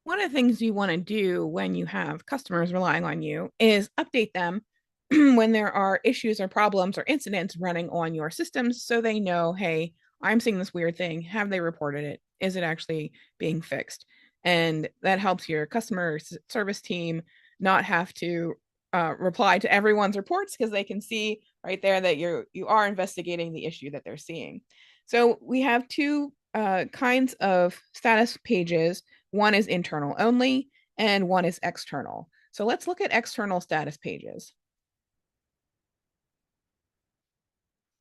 One of the things you want to do when you have customers relying on you is update them when there are issues or problems or incidents running on your systems so they know, hey, I'm seeing this weird thing. Have they reported it? Is it actually being fixed? And that helps your customer service team not have to reply to everyone's reports because they can see right there that you are investigating the issue that they're seeing. So we have two kinds of status pages. One is internal only, and one is external. So let's look at external status pages.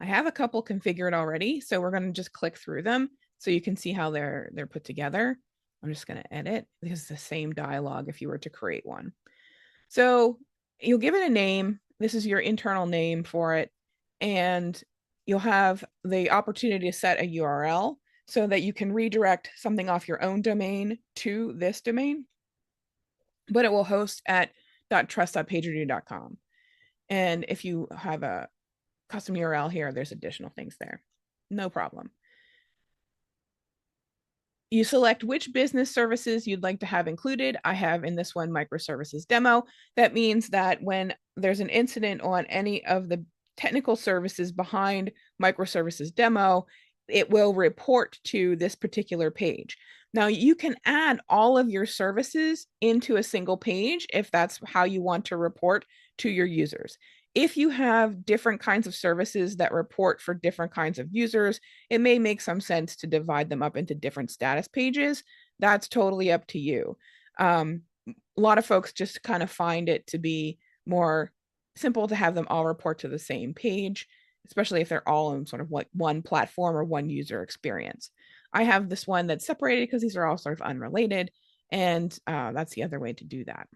I have a couple configured already, so we're going to just click through them so you can see how they're put together. I'm just going to edit. This is the same dialogue if you were to create one. So you'll give it a name. This is your internal name for it, and you'll have the opportunity to set a URL so that you can redirect something off your own domain to this domain, but it will host at .trust.pagerduty.com. And if you have a custom URL here, there's additional things there. No problem. You select which business services you'd like to have included. I have in this one microservices demo. That means that when there's an incident on any of the technical services behind microservices demo, it will report to this particular page. Now you can add all of your services into a single page if that's how you want to report to your users. If you have different kinds of services that report for different kinds of users, it may make some sense to divide them up into different status pages. That's totally up to you. A lot of folks just kind of find it to be more simple to have them all report to the same page, especially if they're all in sort of like one platform or one user experience. I have this one that's separated because these are all sort of unrelated, and that's the other way to do that.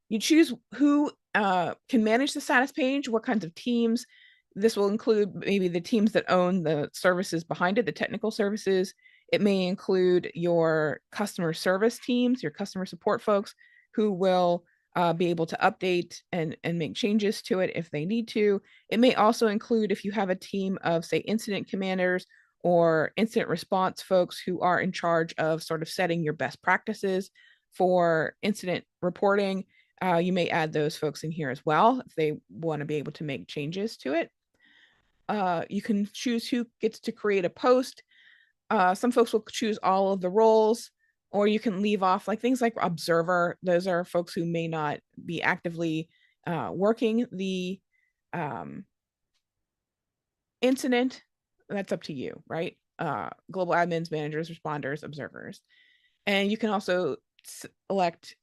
You choose who can manage the status page, what kinds of teams. This will include maybe the teams that own the services behind it, the technical services. It may include your customer service teams, your customer support folks who will be able to update and make changes to it if they need to. It may also include if you have a team of, say, incident commanders or incident response folks who are in charge of sort of setting your best practices for incident reporting. You may add those folks in here as well if they want to be able to make changes to it. You can choose who gets to create a post. Some folks will choose all of the roles, or you can leave off like things like observer. Those are folks who may not be actively working the incident. That's up to you, right? Global admins, managers, responders, observers. And you can also select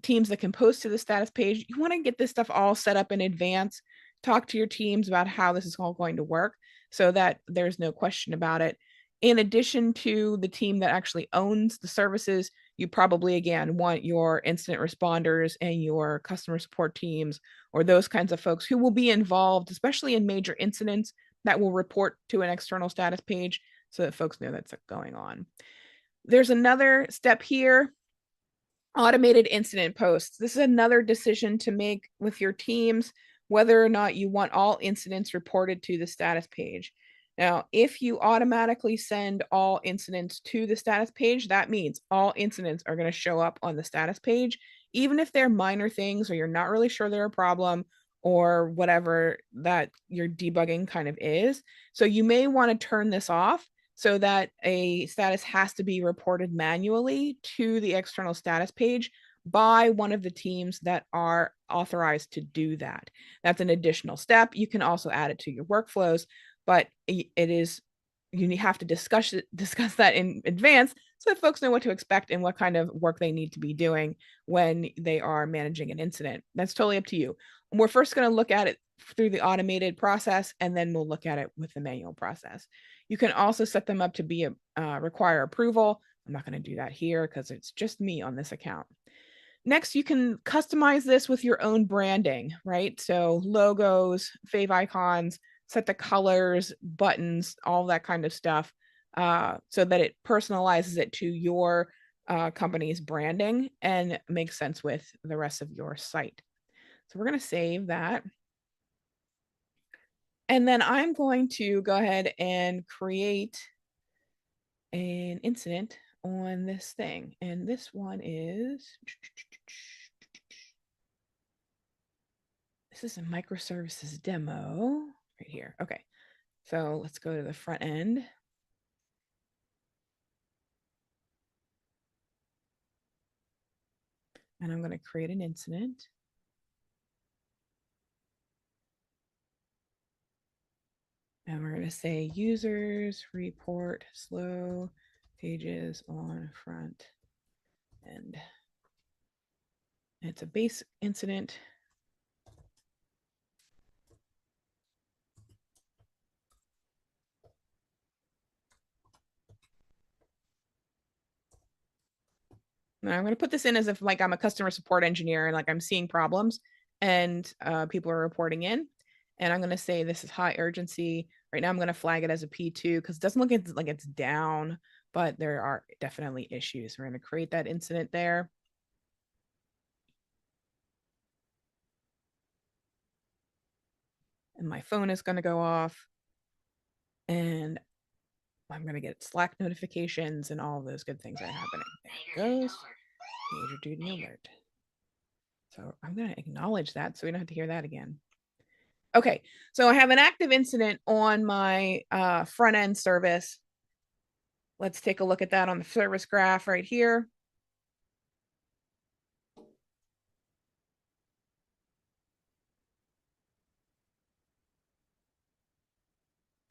teams that can post to the status page. You want to get this stuff all set up in advance. Talk to your teams about how this is all going to work so that there's no question about it. In addition to the team that actually owns the services, you probably, again, want your incident responders and your customer support teams or those kinds of folks who will be involved, especially in major incidents that will report to an external status page so that folks know that's going on. There's another step here. Automated incident posts. This is another decision to make with your teams, whether or not you want all incidents reported to the status page. Now, if you automatically send all incidents to the status page, that means all incidents are going to show up on the status page, even if they're minor things or you're not really sure they're a problem or whatever that your debugging kind of is. So you may want to turn this off so that a status has to be reported manually to the external status page by one of the teams that are authorized to do that. That's an additional step. You can also add it to your workflows, but it is, you have to discuss that in advance so that folks know what to expect and what kind of work they need to be doing when they are managing an incident. That's totally up to you. We're first going to look at it through the automated process, and then we'll look at it with the manual process. You can also set them up to be require approval. I'm not going to do that here because it's just me on this account. Next, you can customize this with your own branding, right? So logos, fave icons, set the colors, buttons, all that kind of stuff, so that it personalizes it to your company's branding and makes sense with the rest of your site. So we're going to save that. And then I'm going to go ahead and create an incident on this thing. And this one is, this is a microservices demo right here. Okay, so let's go to the front end. And I'm going to create an incident. And we're going to say users report slow pages on front end. And it's a base incident. And I'm going to put this in as if like I'm a customer support engineer and like I'm seeing problems and people are reporting in. And I'm going to say this is high urgency. Right now I'm going to flag it as a P2 because it doesn't look like it's down, but there are definitely issues. We're going to create that incident there. And my phone is going to go off. And I'm going to get Slack notifications and all of those good things are happening. There it goes. PagerDuty alert. So I'm going to acknowledge that so we don't have to hear that again. Okay, so I have an active incident on my front end service. Let's take a look at that on the service graph right here.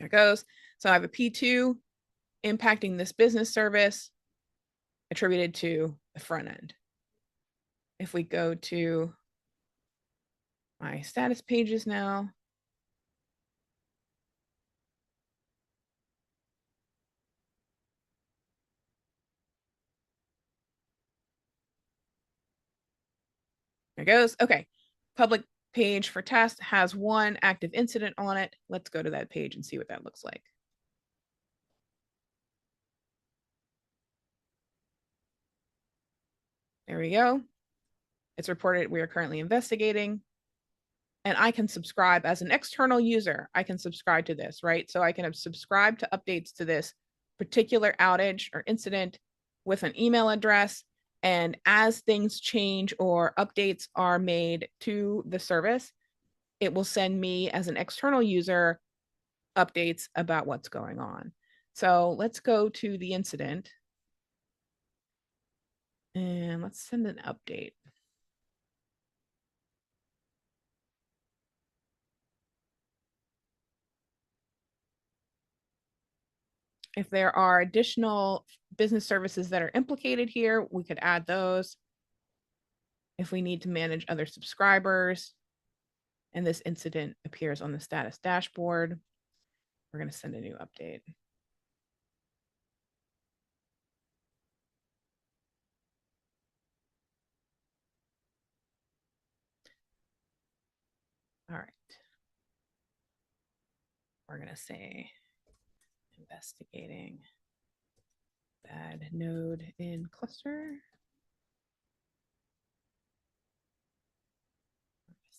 There it goes. So I have a P2 impacting this business service attributed to the front end. If we go to my status pages now, there it goes. Okay, public page for test has one active incident on it. Let's go to that page and see what that looks like. There we go. It's reported we are currently investigating. And I can subscribe as an external user. I can subscribe to this, right? So I can subscribe to updates to this particular outage or incident with an email address. And as things change or updates are made to the service, it will send me as an external user updates about what's going on. So let's go to the incident and let's send an update. If there are additional business services that are implicated here, we could add those. If we need to manage other subscribers, and this incident appears on the status dashboard, we're going to send a new update. All right. We're going to say investigating bad node in cluster.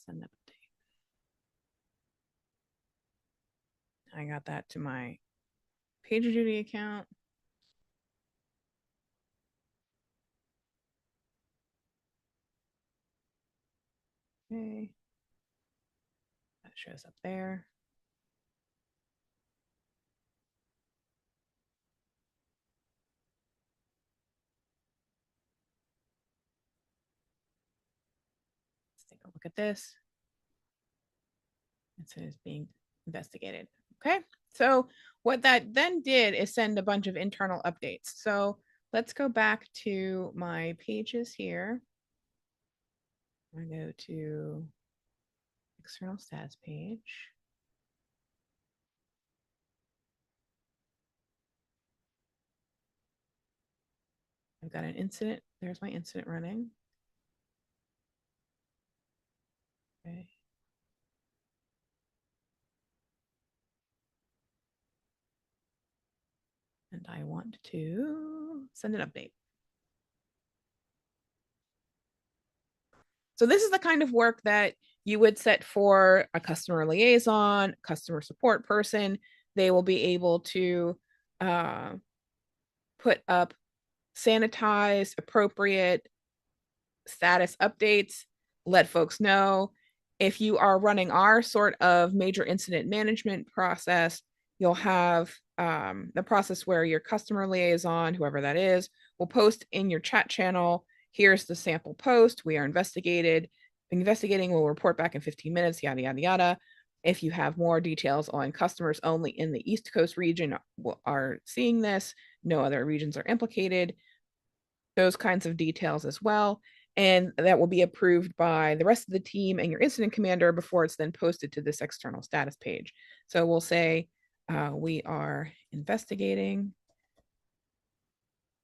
Send update. I got that to my PagerDuty account. Okay. That shows up there. Let's take a look at this. It says being investigated. Okay, so what that then did is send a bunch of internal updates. So let's go back to my pages here. I go to external status page. I've got an incident. There's my incident running. Okay. And I want to send an update. So this is the kind of work that you would set for a customer liaison, customer support person. They will be able to put up sanitized, appropriate status updates, let folks know. If you are running our sort of major incident management process, you'll have the process where your customer liaison, whoever that is, will post in your chat channel, here's the sample post, we are investigating, we'll report back in 15 minutes, yada, yada, yada. If you have more details on customers only in the East Coast region are seeing this, no other regions are implicated, those kinds of details as well. And that will be approved by the rest of the team and your incident commander before it's then posted to this external status page. So we'll say, we are investigating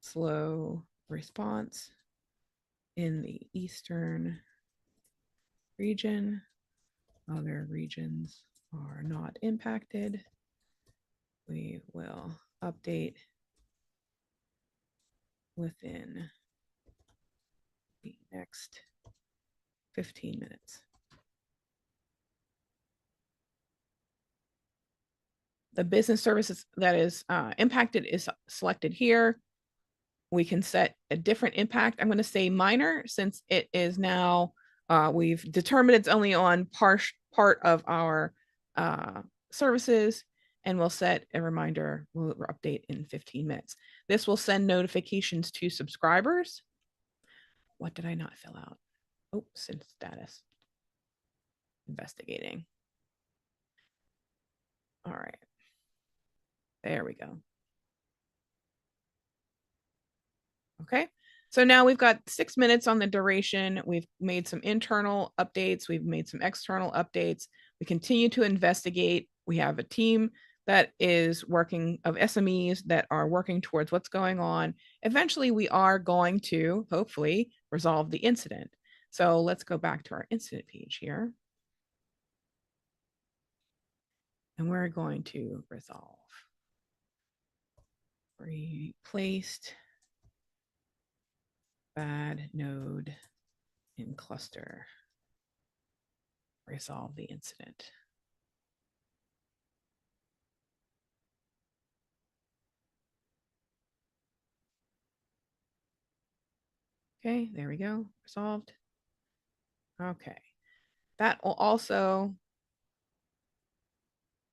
slow response in the Eastern region. Other regions are not impacted. We will update within the next 15 minutes. The business services that is impacted is selected here. We can set a different impact. I'm going to say minor since it is now, we've determined it's only on part of our services, and we'll set a reminder, we'll update in 15 minutes. This will send notifications to subscribers. What did I not fill out? Oh, since status. Investigating. All right. There we go. Okay. So now we've got 6 minutes on the duration. We've made some internal updates. We've made some external updates. We continue to investigate. We have a team that is working of SMEs that are working towards what's going on. Eventually, we are going to hopefully resolve the incident. So let's go back to our incident page here. And we're going to resolve. Replaced bad node in cluster. Resolve the incident. Okay, there we go, resolved. Okay, that will also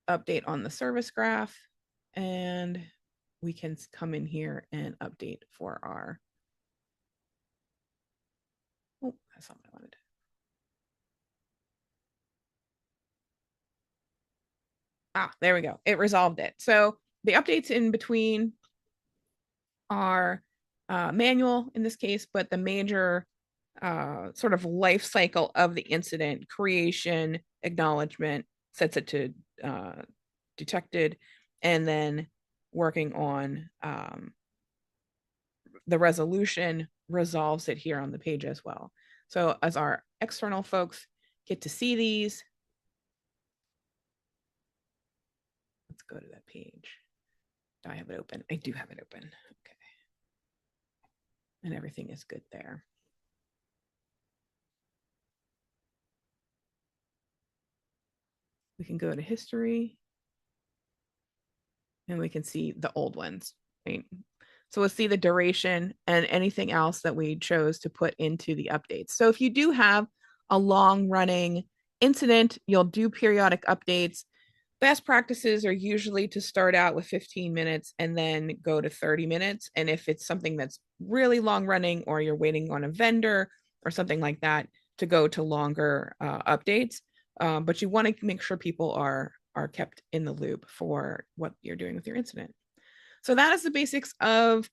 update on the service graph, and we can come in here and update for our, oh, that's not what I wanted. Ah, there we go, it resolved it. So the updates in between are manual in this case, but the major sort of life cycle of the incident, creation, acknowledgement, sets it to detected, and then working on the resolution resolves it here on the page as well. So as our external folks get to see these, let's go to that page. Do I have it open? I do have it open. Okay. And everything is good there. We can go to history and we can see the old ones, right? So we'll see the duration and anything else that we chose to put into the updates. So if you do have a long running incident, you'll do periodic updates. Best practices are usually to start out with 15 minutes and then go to 30 minutes. And if it's something that's really long running or you're waiting on a vendor or something like that, to go to longer updates. But you want to make sure people are kept in the loop for what you're doing with your incident. So that is the basics of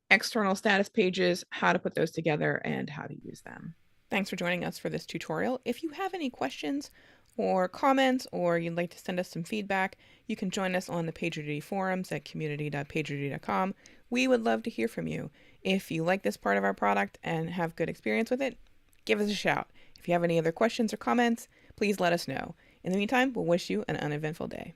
external status pages, how to put those together, and how to use them. Thanks for joining us for this tutorial. If you have any questions or comments, or you'd like to send us some feedback, you can join us on the PagerDuty forums at community.pagerduty.com. We would love to hear from you. If you like this part of our product and have good experience with it, give us a shout. If you have any other questions or comments, please let us know. In the meantime, we'll wish you an uneventful day.